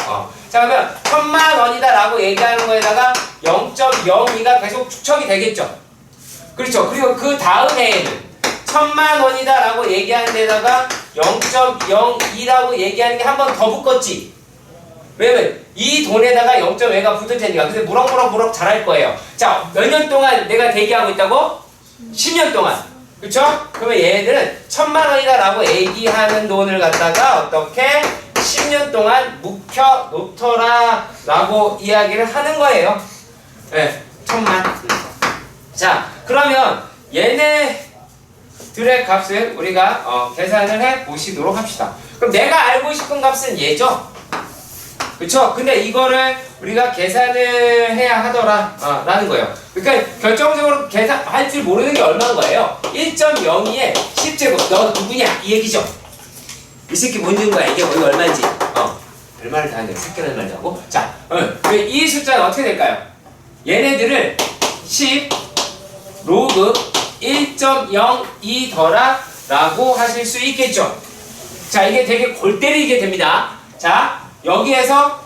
Speaker 1: 자, 그러면 1000만 원이다 라고 얘기하는 거에다가 0.02가 계속 축척이 되겠죠. 그렇죠. 그리고 그 다음 해에는 1000만 원이다 라고 얘기하는 데다가 0.02라고 얘기하는 게 한 번 더 붙겠지. 왜냐면 이 돈에다가 0.2가 붙을 테니까. 그래서 무럭무럭 자랄 거예요. 자, 몇 년 동안 내가 대기하고 있다고? 10년 동안. 그쵸? 그러면 얘네들은 1000만 원이다 라고 얘기하는 돈을 갖다가 어떻게 10년 동안 묵혀 놓더라 라고 이야기를 하는 거예요. 네, 1000만. 자, 그러면 얘네들의 값을 우리가 계산을 해 보시도록 합시다. 그럼 내가 알고 싶은 값은 얘죠? 그쵸? 근데 이거를 우리가 계산을 해야 하더라 라는 거예요. 그러니까 결정적으로 계산할 줄 모르는 게 얼마인 거예요? 1.02에 10제곱 너 누구냐? 이 얘기죠. 이 새끼 뭔 거야? 이게 얼마인지 얼마를 다 하는데 새끼라는 말도 하고 자, 이 숫자는 어떻게 될까요? 얘네들을 10 로그 1.02 더라 라고 하실 수 있겠죠. 자, 이게 되게 골 때리게 됩니다. 자, 여기에서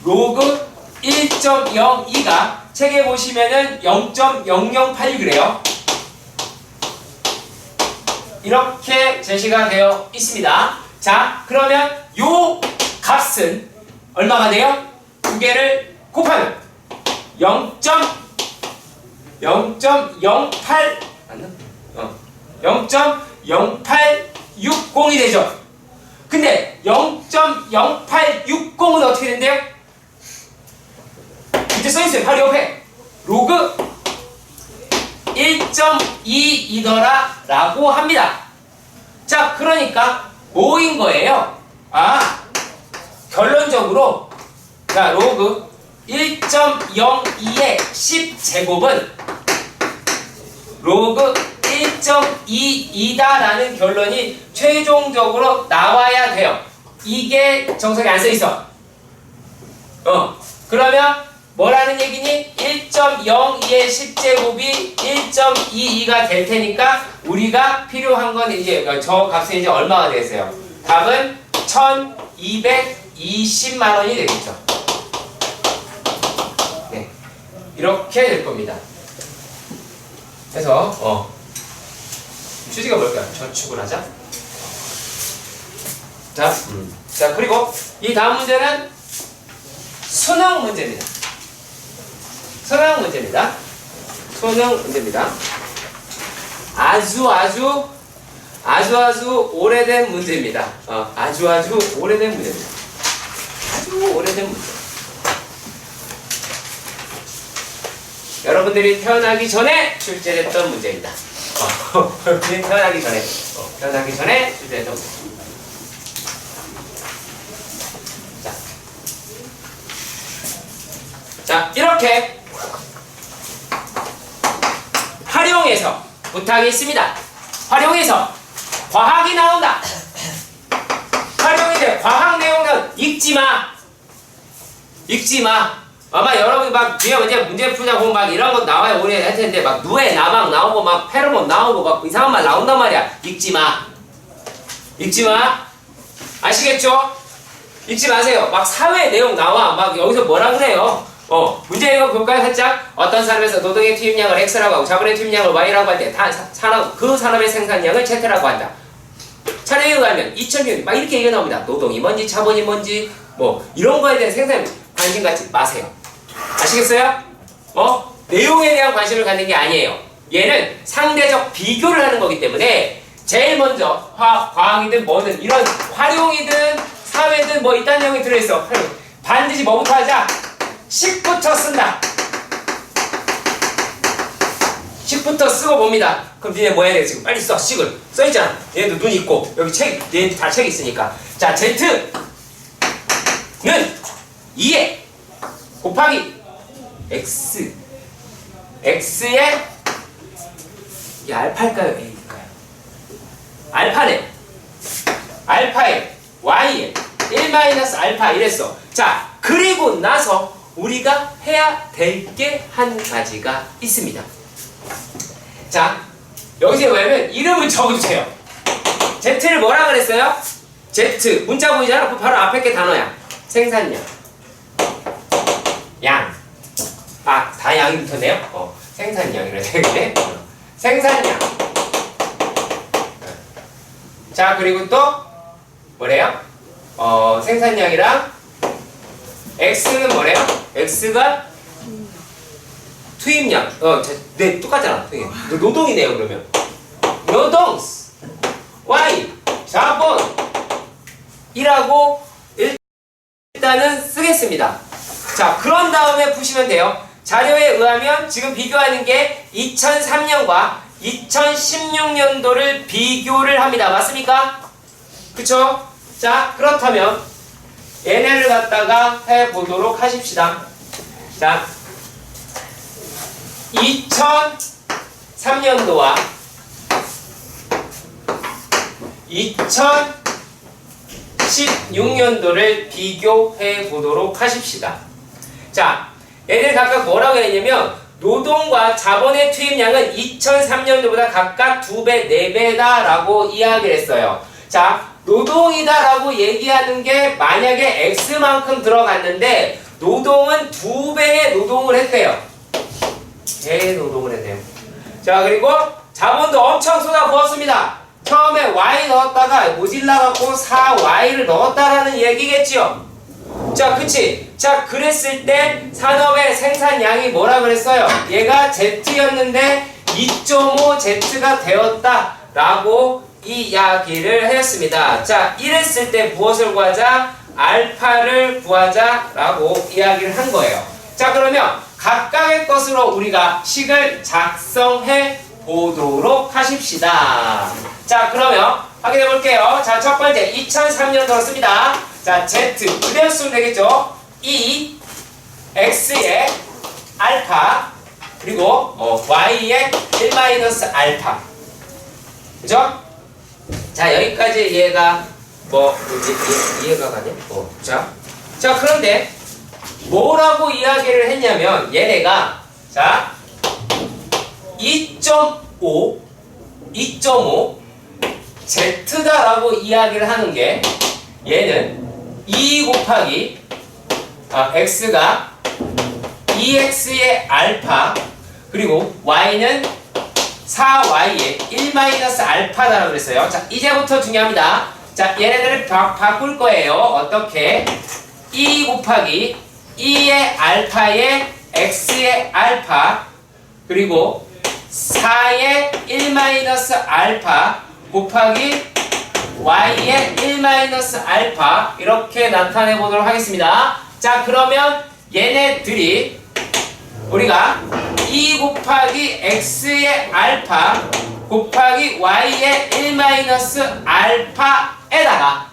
Speaker 1: 로그 1.02가 책에 보시면은 0.0086이래요. 이렇게 제시가 되어 있습니다. 자, 그러면 요 값은 얼마가 돼요? 두 개를 곱하면 0.08 맞나? 0.0860이 되죠. 근데 0.0860은 어떻게 된대요? 이제 써있어요. 바로 옆에 로그 1.22더라 라고 합니다. 자, 그러니까 뭐인 거예요? 결론적으로 자, 로그 1.02의 10제곱은 로그 1.22다라는 결론이 최종적으로 나와야 돼요. 이게 정석에 안 써있어. 그러면 뭐라는 얘기니? 1.02의 10제곱이 1.22가 될 테니까 우리가 필요한 건 이제 저 값은 이제 얼마가 되겠어요? 답은 1220만 원이 되겠죠. 네. 이렇게 될 겁니다. 그래서 취지가 뭘까요? 저축을 하자. 자, 그리고 이 다음 문제는 수능 문제입니다. 수능 문제입니다. 아주 오래된 문제입니다. 아주 오래된 문제입니다. 아주 오래된 문제. 여러분들이 태어나기 전에 출제됐던 문제입니다. 태어나기 전에 출제됐던 문제. 자, 이렇게 활용해서 부탁이 있습니다. 활용해서 과학이 나온다. 활용해서 과학 내용은 읽지 마. 아마 여러분이 막 뒤에 문제 풀다 보면 막 이런 거 나와요. 우리 할 텐데 막 누에 나막 나오고 막 페로몬 나오고 막 이상한 말 나온단 말이야. 읽지 마. 아시겠죠? 읽지 마세요. 막 사회 내용 나와. 막 여기서 뭐라 그래요? 문제 이거 볼까요? 살짝. 어떤 산업에서 노동의 투입량을 X라고 하고 자본의 투입량을 Y라고 할 때 그 산업의 생산량을 Z라고 한다. 차례에 의하면 2000년 막 이렇게 얘기가 나옵니다. 노동이 뭔지 자본이 뭔지 뭐 이런 거에 대한 생산 관심 갖지 마세요. 아시겠어요? 내용에 대한 관심을 갖는 게 아니에요. 얘는 상대적 비교를 하는 거기 때문에 제일 먼저 과학이든 뭐든 이런 활용이든 사회든 뭐 이딴 내용이 들어있어. 반드시 뭐부터 하자? 식부터 쓴다. 식부터 쓰고 봅니다. 그럼 니네 뭐 해야 돼? 지금 빨리 써. 식을 써있잖아. 얘도 눈 있고 여기 얘는 다 책 있으니까. 자, Z는 2에 곱하기 X X에 이게 알파일까요? A일까요? 알파에 Y에 1-알파 이랬어. 자, 그리고 나서 우리가 해야 될 게 한 가지가 있습니다. 자, 여기서 뭐냐면 이름을 적어주세요. Z를 뭐라 그랬어요? Z 문자 보이잖아? 바로 앞에 게 단어야. 생산량 양. 다 양이 붙었네요. 생산량이라 되겠네. 생산량. 자, 그리고 또 뭐래요? 생산량이랑 X는 뭐래요? X가 투입량. 네, 똑같잖아. 노동이네요, 그러면. 노동. Y. 자본이라고 일단은 쓰겠습니다. 자, 그런 다음에 푸시면 돼요. 자료에 의하면 지금 비교하는 게 2003년과 2016년도를 비교를 합니다. 맞습니까? 그쵸? 자, 그렇다면 얘네를 갖다가 해보도록 하십시다. 자, 2003년도와 2016년도를 비교해 보도록 하십시다. 자, 얘들 각각 뭐라고 했냐면 노동과 자본의 투입량은 2003년도보다 각각 2배, 4배다 라고 이야기를 했어요. 자, 노동이다 라고 얘기하는 게 만약에 X만큼 들어갔는데 노동은 2배의 노동을 했대요. 대노동을 했네요. 자, 그리고 자본도 엄청 쏟아부었습니다. 처음에 Y 넣었다가 모질라갖고 4Y를 넣었다라는 얘기겠지요. 자, 그치? 자, 그랬을 때 산업의 생산량이 뭐라 그랬어요? 얘가 Z였는데 2.5Z가 되었다 라고 이야기를 했습니다. 자, 이랬을 때 무엇을 구하자? 알파를 구하자 라고 이야기를 한 거예요. 자, 그러면 각각의 것으로 우리가 식을 작성해 보도록 하십시다. 자, 그러면 확인해 볼게요. 자, 첫 번째 2003년도로 씁니다. 자, Z 그대로 쓰면 되겠죠. E X의 알파 그리고 Y의 1-알파. 그죠? 자, 여기까지 얘가 이해가 가네? 자, 그런데 뭐라고 이야기를 했냐면 얘네가 자 2.5 Z다라고 이야기를 하는 게 얘는 2 곱하기 X가 2X의 알파 그리고 Y는 4Y의 1-알파다라고 그랬어요. 자, 이제부터 중요합니다. 자, 얘네들을 바꿀 거예요. 어떻게? 2 곱하기 2의 알파의 X의 알파 그리고 4의 1-알파 곱하기 Y의 1-알파 이렇게 나타내 보도록 하겠습니다. 자, 그러면 얘네들이 우리가 2 곱하기 X의 알파 곱하기 Y의 1-알파에다가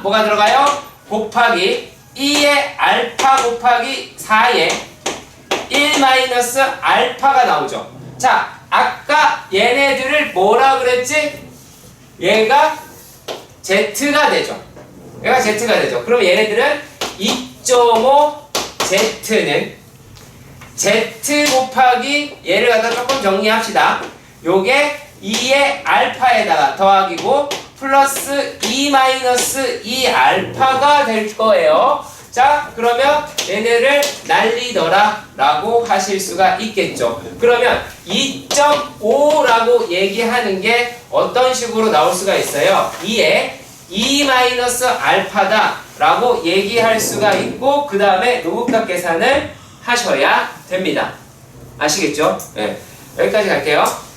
Speaker 1: 뭐가 들어가요? 곱하기 2의 알파 곱하기 4의 1-알파가 나오죠. 자, 아까 얘네들을 뭐라 그랬지? 얘가 Z가 되죠. 그럼 얘네들은 2.5Z는 Z 곱하기 얘를 갖다 조금 정리합시다. 요게 2의 알파에다가 더하기고 플러스 2-2알파가 될 거예요. 자, 그러면 얘네를 날리더라 라고 하실 수가 있겠죠. 그러면 2.5라고 얘기하는 게 어떤 식으로 나올 수가 있어요? 2에 2-알파다 라고 얘기할 수가 있고 그 다음에 노급각 계산을 하셔야 됩니다. 아시겠죠? 네. 여기까지 갈게요.